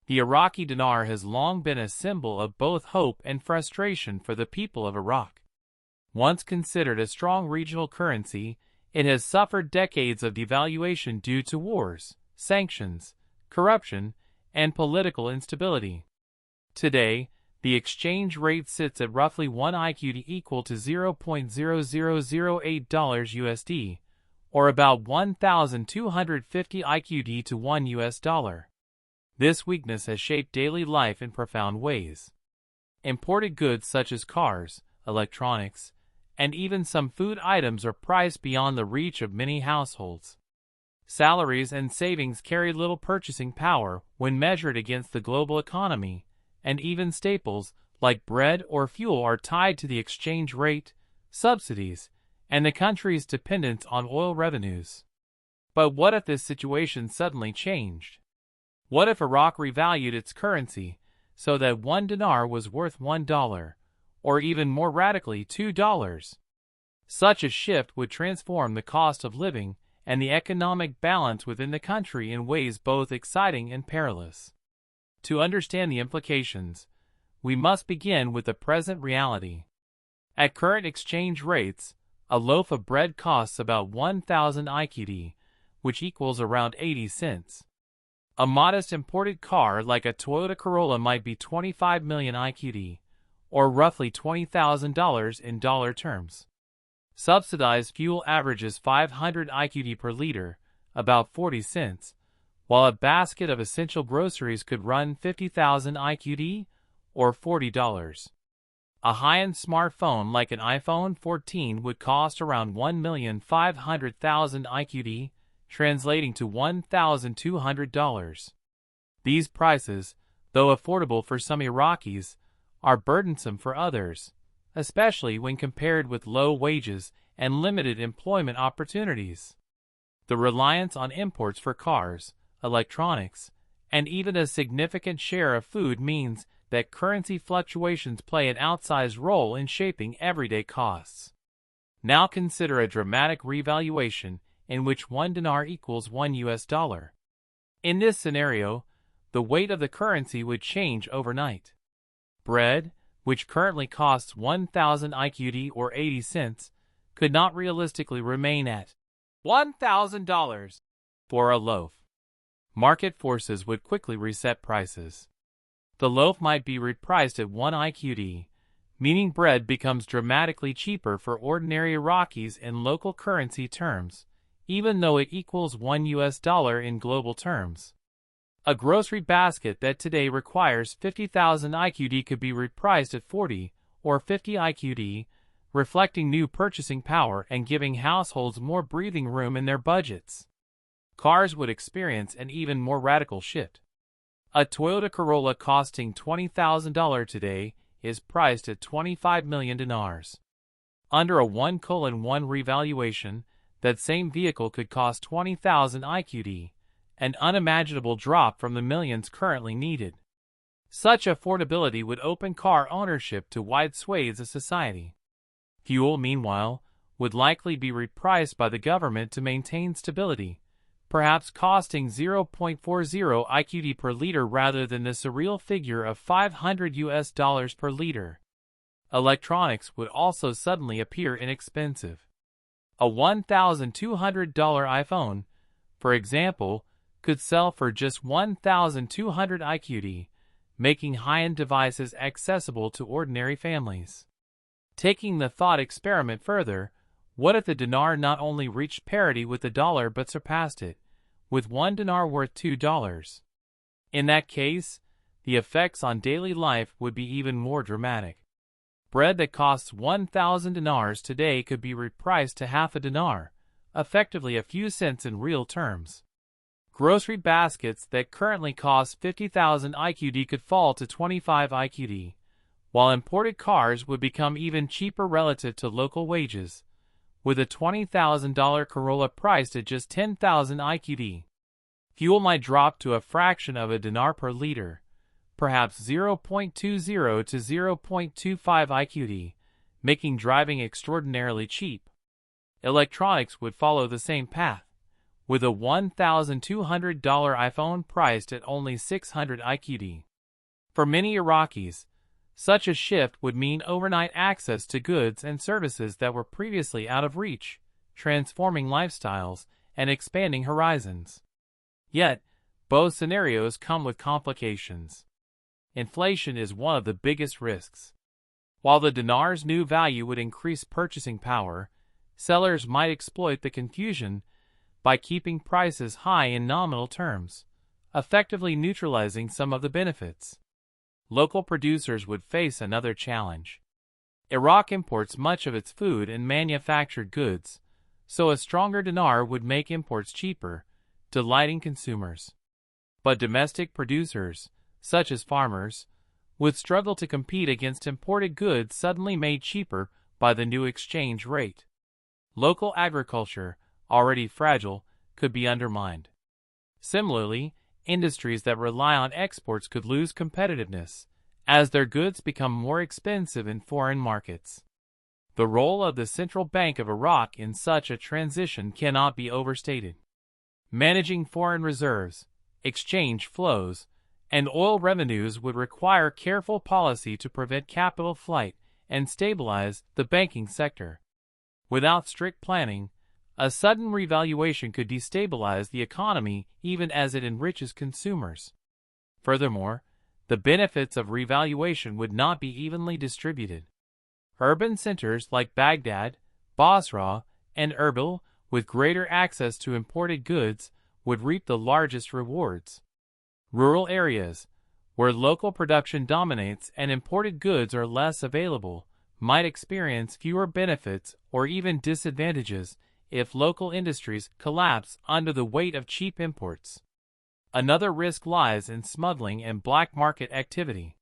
The Iraqi dinar has long been a symbol of both hope and frustration for the people of Iraq. Once considered a strong regional currency, it has suffered decades of devaluation due to wars, sanctions, corruption, and political instability. Today, the exchange rate sits at roughly 1 IQD equal to $0.0008 USD, or about 1,250 IQD to $1. This weakness has shaped daily life in profound ways. Imported goods such as cars, electronics, and even some food items are priced beyond the reach of many households. Salaries and savings carry little purchasing power when measured against the global economy, and even staples like bread or fuel are tied to the exchange rate, subsidies, and the country's dependence on oil revenues. But what if this situation suddenly changed? What if Iraq revalued its currency so that 1 dinar was worth $1, or even more radically $2? Such a shift would transform the cost of living and the economic balance within the country in ways both exciting and perilous. To understand the implications, we must begin with the present reality. At current exchange rates, a loaf of bread costs about 1,000 IQD, which equals around 80 cents. A modest imported car like a Toyota Corolla might be 25 million IQD, or roughly $20,000 in dollar terms. Subsidized fuel averages 500 IQD per liter, about 40 cents, while a basket of essential groceries could run 50,000 IQD, or $40. A high-end smartphone like an iPhone 14 would cost around 1,500,000 IQD, translating to $1,200. These prices, though affordable for some Iraqis, are burdensome for others, especially when compared with low wages and limited employment opportunities. The reliance on imports for cars, electronics, and even a significant share of food means that currency fluctuations play an outsized role in shaping everyday costs. Now consider a dramatic revaluation in which 1 dinar equals $1. In this scenario, the weight of the currency would change overnight. Bread, which currently costs 1,000 IQD or 80 cents, could not realistically remain at $1,000 for a loaf. Market forces would quickly reset prices. The loaf might be repriced at 1 IQD, meaning bread becomes dramatically cheaper for ordinary Iraqis in local currency terms, even though it equals $1 in global terms. A grocery basket that today requires 50,000 IQD could be repriced at 40 or 50 IQD, reflecting new purchasing power and giving households more breathing room in their budgets. Cars would experience an even more radical shift. A Toyota Corolla costing $20,000 today is priced at 25 million dinars. Under a 1:1 revaluation, that same vehicle could cost 20,000 IQD, an unimaginable drop from the millions currently needed. Such affordability would open car ownership to wide swathes of society. Fuel, meanwhile, would likely be repriced by the government to maintain stability, perhaps costing 0.40 IQD per liter rather than the surreal figure of $500 per liter. Electronics would also suddenly appear inexpensive. A $1,200 iPhone, for example, could sell for just 1,200 IQD, making high-end devices accessible to ordinary families. Taking the thought experiment further, what if the dinar not only reached parity with the dollar but surpassed it, with 1 dinar worth $2? In that case, the effects on daily life would be even more dramatic. Bread that costs 1,000 dinars today could be repriced to half a dinar, effectively a few cents in real terms. Grocery baskets that currently cost 50,000 IQD could fall to 25 IQD, while imported cars would become even cheaper relative to local wages, with a $20,000 Corolla priced at just 10,000 IQD. Fuel might drop to a fraction of a dinar per liter, perhaps 0.20 to 0.25 IQD, making driving extraordinarily cheap. Electronics would follow the same path, with a $1,200 iPhone priced at only 600 IQD. For many Iraqis, such a shift would mean overnight access to goods and services that were previously out of reach, transforming lifestyles and expanding horizons. Yet, both scenarios come with complications. Inflation is one of the biggest risks. While the dinar's new value would increase purchasing power, sellers might exploit the confusion by keeping prices high in nominal terms, effectively neutralizing some of the benefits. Local producers would face another challenge. Iraq imports much of its food and manufactured goods, so a stronger dinar would make imports cheaper, delighting consumers. But domestic producers, such as farmers, would struggle to compete against imported goods suddenly made cheaper by the new exchange rate. Local agriculture, already fragile, could be undermined. Similarly, industries that rely on exports could lose competitiveness, as their goods become more expensive in foreign markets. The role of the Central Bank of Iraq in such a transition cannot be overstated. Managing foreign reserves, exchange flows, and oil revenues would require careful policy to prevent capital flight and stabilize the banking sector. Without strict planning, a sudden revaluation could destabilize the economy even as it enriches consumers. Furthermore, the benefits of revaluation would not be evenly distributed. Urban centers like Baghdad, Basra, and Erbil, with greater access to imported goods, would reap the largest rewards. Rural areas, where local production dominates and imported goods are less available, might experience fewer benefits or even disadvantages if local industries collapse under the weight of cheap imports. Another risk lies in smuggling and black market activity.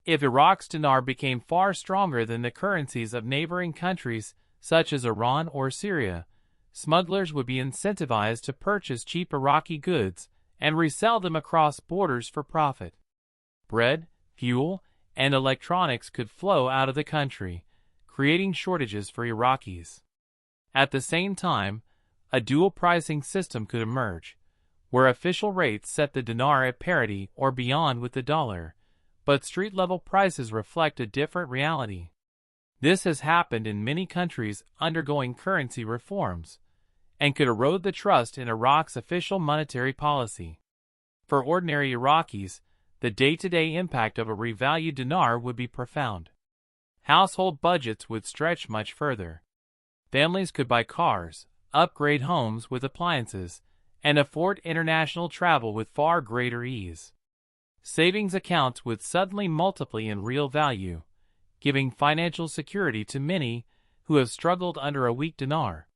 If Iraq's dinar became far stronger than the currencies of neighboring countries such as Iran or Syria, smugglers would be incentivized to purchase cheap Iraqi goods and resell them across borders for profit. Bread, fuel, and electronics could flow out of the country, creating shortages for Iraqis. At the same time, a dual pricing system could emerge, where official rates set the dinar at parity or beyond with the dollar, but street-level prices reflect a different reality. This has happened in many countries undergoing currency reforms, and could erode the trust in Iraq's official monetary policy. For ordinary Iraqis, the day-to-day impact of a revalued dinar would be profound. Household budgets would stretch much further. Families could buy cars, upgrade homes with appliances, and afford international travel with far greater ease. Savings accounts would suddenly multiply in real value, giving financial security to many who have struggled under a weak dinar.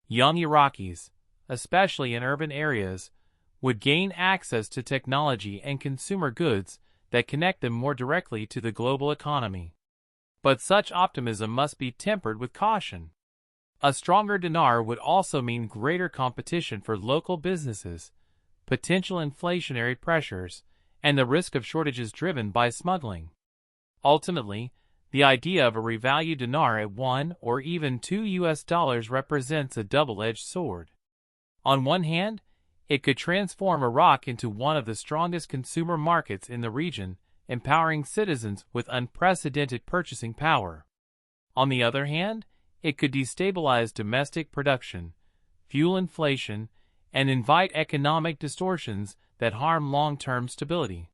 Young Iraqis, especially in urban areas, would gain access to technology and consumer goods that connect them more directly to the global economy. But such optimism must be tempered with caution. A stronger dinar would also mean greater competition for local businesses, potential inflationary pressures, and the risk of shortages driven by smuggling. Ultimately, the idea of a revalued dinar at $1 or even $2 represents a double-edged sword. On one hand, it could transform Iraq into one of the strongest consumer markets in the region, empowering citizens with unprecedented purchasing power. On the other hand, it could destabilize domestic production, fuel inflation, and invite economic distortions that harm long-term stability.